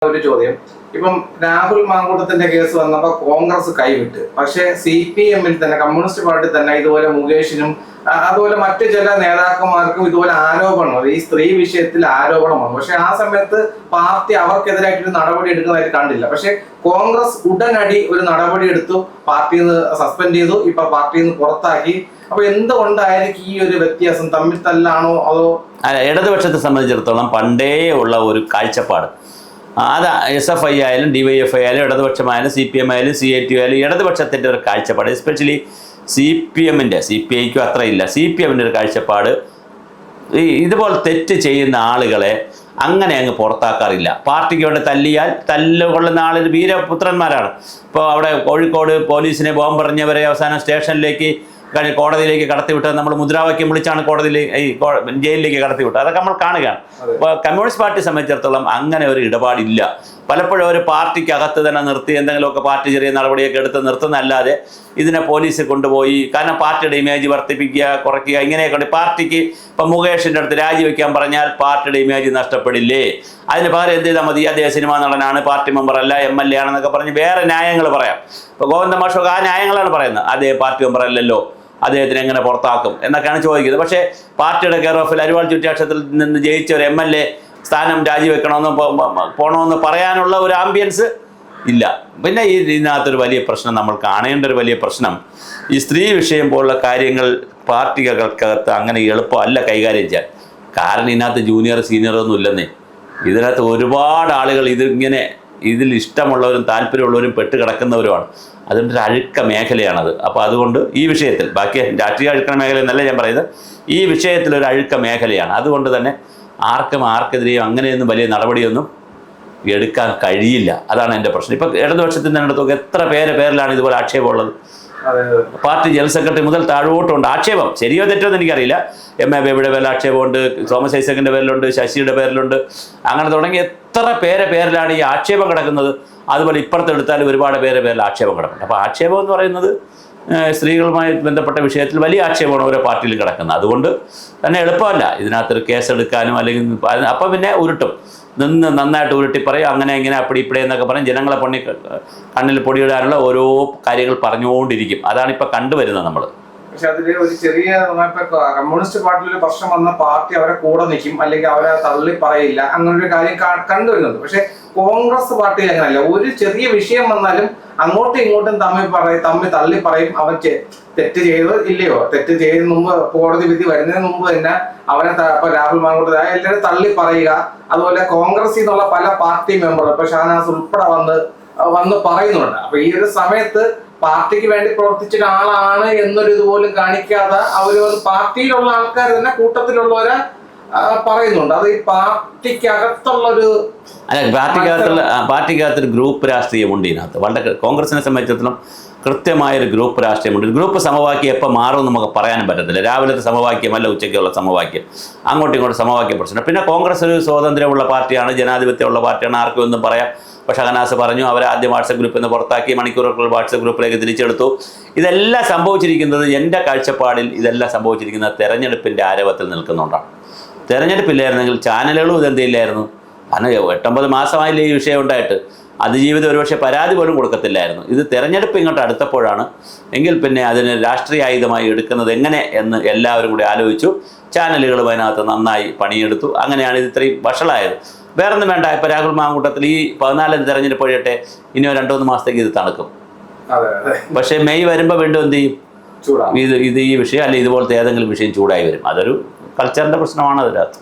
ഒരു ചോദ്യം. ഇപ്പം രാഹുൽ മാങ്കൂട്ടത്തിന്റെ കേസ് വന്നപ്പോൾ കോൺഗ്രസ് കൈവിട്ട്, പക്ഷെ CPM-ൽ തന്നെ കമ്മ്യൂണിസ്റ്റ് പാർട്ടി തന്നെ ഇതുപോലെ മുകേഷിനും അതുപോലെ മറ്റു ചില നേതാക്കന്മാർക്കും ഇതുപോലെ ആരോപണം, ഈ സ്ത്രീ വിഷയത്തിൽ ആരോപണമാണ്. പക്ഷെ ആ സമയത്ത് പാർട്ടി അവർക്കെതിരായിട്ടൊരു നടപടി എടുക്കുന്നതായിട്ട് കണ്ടില്ല. പക്ഷെ കോൺഗ്രസ് ഉടനടി ഒരു നടപടി എടുത്തു, പാർട്ടിയിൽ നിന്ന് സസ്പെൻഡ് ചെയ്തു, ഇപ്പൊ പാർട്ടിയിൽ നിന്ന് പുറത്താക്കി. അപ്പൊ എന്തുകൊണ്ടായിരിക്കും ഈ ഒരു വ്യത്യാസം? തമ്മിൽ തല്ലാണോ അതോ? ഇടതുപക്ഷത്തെ സംബന്ധിച്ചിടത്തോളം പണ്ടേ ഉള്ള ഒരു കാഴ്ചപ്പാട്, അത് SFI ആയാലും DYFI ആയാലും ഇടതുപക്ഷമായാലും CPM ആയാലും CIT ആയാലും ഇടതുപക്ഷത്തിൻ്റെ ഒരു കാഴ്ചപ്പാട്, എസ്പെഷ്യലി CPM-ൻ്റെ, CPI-ക്കും അത്രയില്ല, CPM-ൻ്റെ ഒരു കാഴ്ചപ്പാട് ഇതുപോലെ തെറ്റ് ചെയ്യുന്ന ആളുകളെ അങ്ങനെ അങ്ങ് പുറത്താക്കാറില്ല. പാർട്ടിക്ക് വേണ്ടി തല്ലിയാൽ തല്ലുകൊള്ളുന്ന ആളിൽ വീരപുത്രന്മാരാണ്. ഇപ്പോൾ അവിടെ കോഴിക്കോട് പോലീസിനെ ബോംബെറിഞ്ഞവരെ അവസാനം സ്റ്റേഷനിലേക്ക് കോടതിയിലേക്ക് കടത്തിവിട്ടത് നമ്മൾ മുദ്രാവാക്യം വിളിച്ചാണ് ജയിലിലേക്ക് കടത്തിവിട്ടത്. അതൊക്കെ നമ്മൾ കാണുകയാണ്. അപ്പോൾ കമ്മ്യൂണിസ്റ്റ് പാർട്ടിയെ സംബന്ധിച്ചിടത്തോളം അങ്ങനെ ഒരു ഇടപാടില്ല. പലപ്പോഴും ഒരു പാർട്ടിക്കകത്ത് തന്നെ നിർത്തി എന്തെങ്കിലുമൊക്കെ പാർട്ടി ചെറിയ നടപടിയൊക്കെ എടുത്ത് നിർത്തുന്നതല്ലാതെ ഇതിനെ പോലീസിൽ കൊണ്ടുപോയി, കാരണം പാർട്ടിയുടെ ഇമേജ് വർദ്ധിപ്പിക്കുക, കുറയ്ക്കുക, ഇങ്ങനെയൊക്കെ പാർട്ടിക്ക് ഇപ്പം മുകേഷിൻ്റെ അടുത്ത് രാജിവെക്കാൻ പറഞ്ഞാൽ പാർട്ടിയുടെ ഇമേജ് നഷ്ടപ്പെടില്ലേ? അതിന് പകരം എന്ത് ചെയ്താൽ മതി? അദ്ദേഹം സിനിമാ നടനാണ്, പാർട്ടി മെമ്പറല്ല, MLA ആണെന്നൊക്കെ പറഞ്ഞ് വേറെ ന്യായങ്ങൾ പറയാം. ഇപ്പോൾ ഗോവിന്ദ മാഷൊക്കെ ആ ന്യായങ്ങളാണ് പറയുന്നത്. അദ്ദേഹം പാർട്ടി മെമ്പർ അല്ലല്ലോ, അദ്ദേഹത്തിന് എങ്ങനെ പുറത്താക്കും എന്നൊക്കെയാണ് ചോദിക്കുന്നത്. പക്ഷേ പാർട്ടിയുടെ കെയർ ഓഫിൽ അരിവാൾ ചുറ്റാക്ഷത്തിൽ നിന്ന് ജയിച്ച ഒരു MLA സ്ഥാനം രാജിവെക്കണമെന്ന് പോകണമെന്ന് പറയാനുള്ള ഒരു ആംബിയൻസ് ഇല്ല. പിന്നെ ഇതിനകത്തൊരു വലിയ പ്രശ്നം, നമ്മൾ കാണേണ്ട ഒരു വലിയ പ്രശ്നം, ഈ സ്ത്രീ വിഷയം പോലുള്ള കാര്യങ്ങൾ പാർട്ടികൾക്കകത്ത് അങ്ങനെ എളുപ്പമല്ല കൈകാര്യം ചെയ്യാൻ. കാരണം ഇതിനകത്ത് ജൂനിയർ സീനിയറൊന്നും ഇല്ലെന്നേ. ഇതിനകത്ത് ഒരുപാട് ആളുകൾ ഇതിൽ ഇഷ്ടമുള്ളവരും താല്പര്യമുള്ളവരും പെട്ട് കിടക്കുന്നവരുമാണ്. അതിൻ്റെ ഒരു അഴുക്ക മേഖലയാണത്. അപ്പോൾ അതുകൊണ്ട് ഈ വിഷയത്തിൽ, ബാക്കി രാഷ്ട്രീയ അഴുക്ക മേഖല എന്നല്ല ഞാൻ പറയുന്നത്, ഈ വിഷയത്തിലൊരു അഴുക്ക മേഖലയാണ്. അതുകൊണ്ട് തന്നെ ആർക്കെതിരെയും അങ്ങനെയൊന്നും വലിയ നടപടിയൊന്നും എടുക്കാൻ കഴിയില്ല. അതാണ് എൻ്റെ പ്രശ്നം. ഇപ്പം ഇടതുപക്ഷത്തിൻ്റെ അടുത്തൊക്കെ എത്ര പേരിലാണ് ഇതുപോലെ ആക്ഷേപമുള്ളത്? പാർട്ടി ജനറൽ സെക്രട്ടറി മുതൽ താഴോട്ടുണ്ട് ആക്ഷേപം. ശരിയോ തെറ്റോ എന്ന് എനിക്കറിയില്ല. MA ബേബിയുടെ പേരിൽ ആക്ഷേപമുണ്ട്, തോമസ് ഐസക്കിൻ്റെ പേരിലുണ്ട്, ശശിയുടെ പേരിലുണ്ട്, അങ്ങനെ തുടങ്ങി എത്ര പേരിലാണ് ഈ ആക്ഷേപം കിടക്കുന്നത്. അതുപോലെ ഇപ്പുറത്തെടുത്താലും ഒരുപാട് പേരിൽ ആക്ഷേപം കിടക്കുന്നുണ്ട്. അപ്പോൾ ആക്ഷേപം എന്ന് പറയുന്നത് സ്ത്രീകളുമായി ബന്ധപ്പെട്ട വിഷയത്തിൽ വലിയ ആക്ഷേപമാണ് ഓരോ പാർട്ടിയിലും കിടക്കുന്നത്. അതുകൊണ്ട് തന്നെ എളുപ്പമല്ല ഇതിനകത്തൊരു കേസെടുക്കാനും, അല്ലെങ്കിൽ അപ്പം പിന്നെ ഉരുട്ടും, നിന്ന് നന്നായിട്ട് ഉരുട്ടി പറയും, അങ്ങനെ ഇങ്ങനെ അപ്പടി ഇപ്പടി എന്നൊക്കെ പറയും. ജനങ്ങളെ കണ്ണിൽ പൊടിയിടാനുള്ള ഓരോ കാര്യങ്ങൾ പറഞ്ഞുകൊണ്ടിരിക്കും. അതാണ് ഇപ്പം കണ്ടുവരുന്നത് നമ്മൾ. പക്ഷെ അതില് ഒരു ചെറിയ കമ്മ്യൂണിസ്റ്റ് പാർട്ടിയിൽ ഒരു പ്രശ്നം വന്ന പാർട്ടി അവരെ കൂടെ നിൽക്കും, അല്ലെങ്കിൽ അവരെ തള്ളി പറയില്ല, അങ്ങനെ ഒരു കാര്യം കണ്ടുവരുന്നുണ്ട്. പക്ഷെ കോൺഗ്രസ് പാർട്ടിയിൽ അങ്ങനെയല്ല. ഒരു ചെറിയ വിഷയം വന്നാലും അങ്ങോട്ടും ഇങ്ങോട്ടും തമ്മിൽ തള്ളി പറയും. അവൻ തെറ്റ് ചെയ്തോ ഇല്ലയോ, തെറ്റ് ചെയ്യുന്നതിന് മുമ്പ്, കോടതി വിധി വരുന്നതിന് മുമ്പ് തന്നെ അവനെ രാഹുൽ മാങ്കൂട്ടം എല്ലാവരും തള്ളി പറയുക. അതുപോലെ കോൺഗ്രസിൽ നിന്നുള്ള പല പാർട്ടി മെമ്പർ, ഇപ്പൊ ഷാനാസ് ഉൾപ്പെടെ വന്ന് പറയുന്നുണ്ട്. അപ്പൊ ഈ ഒരു സമയത്ത് പാർട്ടിക്ക് വേണ്ടി പ്രവർത്തിച്ച ആളാണ് എന്നൊരു ഇതുപോലും കാണിക്കാതെ അവര് പാർട്ടിയിലുള്ള ആൾക്കാർ തന്നെ കൂട്ടത്തിലുള്ളവരെ പറയുന്നുണ്ട്. അത് ഈ പാർട്ടിക്കകത്തുള്ളൊരു പാർട്ടിക്കകത്തൊരു ഗ്രൂപ്പ് രാഷ്ട്രീയമുണ്ട് ഇതിനകത്ത്. വളരെ കോൺഗ്രസിനെ സംബന്ധിച്ചിടത്തോളം കൃത്യമായൊരു ഗ്രൂപ്പ് രാഷ്ട്രീയമുണ്ട്. ഗ്രൂപ്പ് സമവാക്യം എപ്പോൾ മാറും നമുക്ക് പറയാനും പറ്റത്തില്ല. രാവിലത്തെ സമവാക്യമല്ല ഉച്ചയ്ക്കുള്ള സമവാക്യം, അങ്ങോട്ടും ഇങ്ങോട്ടും സമവാക്യം പ്രശ്നം. പിന്നെ കോൺഗ്രസ് ഒരു സ്വാതന്ത്ര്യമുള്ള പാർട്ടിയാണ്, ജനാധിപത്യമുള്ള പാർട്ടിയാണ്, ആർക്കും ഒന്നും പറയാം. പക്ഷേ ഷഹനാസ് പറഞ്ഞു, അവരെ ആദ്യം വാട്സപ്പ് ഗ്രൂപ്പിൽ നിന്ന് പുറത്താക്കി, മണിക്കൂറുകൾ വാട്സപ്പ് ഗ്രൂപ്പിലേക്ക് തിരിച്ചെടുത്തു. ഇതെല്ലാം സംഭവിച്ചിരിക്കുന്നത്, എൻ്റെ കാഴ്ചപ്പാടിൽ ഇതെല്ലാം സംഭവിച്ചിരിക്കുന്നത് തെരഞ്ഞെടുപ്പിൻ്റെ ആരവത്തിൽ നിൽക്കുന്നുണ്ടാണ്. തെരഞ്ഞെടുപ്പില്ലായിരുന്നെങ്കിൽ ചാനലുകളും ഇതെന്തില്ലായിരുന്നു. കാരണം 8-9 മാസമായില്ലേ ഈ വിഷയം ഉണ്ടായിട്ട്. അതിജീവിതം ഒരുപക്ഷെ പരാതി പോലും കൊടുക്കത്തില്ലായിരുന്നു. ഇത് തെരഞ്ഞെടുപ്പ് ഇങ്ങോട്ട് അടുത്തപ്പോഴാണ്. എങ്കിൽ പിന്നെ അതിന് രാഷ്ട്രീയ ആയുധമായി എടുക്കുന്നത് എങ്ങനെ എന്ന് എല്ലാവരും കൂടി ആലോചിച്ചു. ചാനലുകളും അതിനകത്ത് നന്നായി പണിയെടുത്തു. അങ്ങനെയാണ് ഇത് ഇത്രയും വഷളായത്. വേറൊന്നും വേണ്ട. ഇപ്പോൾ രാഹുൽ മാങ്കൂട്ടത്തിൽ ഈ 14 തെരഞ്ഞെടുപ്പ് കഴിയട്ടെ, ഇനിയോ 2-3 മാസത്തേക്ക് ഇത് തണുക്കും. പക്ഷേ മെയ് വരുമ്പോൾ വീണ്ടും എന്ത് ചെയ്യും? ഇത് ഈ വിഷയം, അല്ലെങ്കിൽ ഇതുപോലത്തെ ഏതെങ്കിലും വിഷയം ചൂടായി വരും. അതൊരു കൾച്ചറിൻ്റെ പ്രശ്നമാണ് അതിനകത്ത്.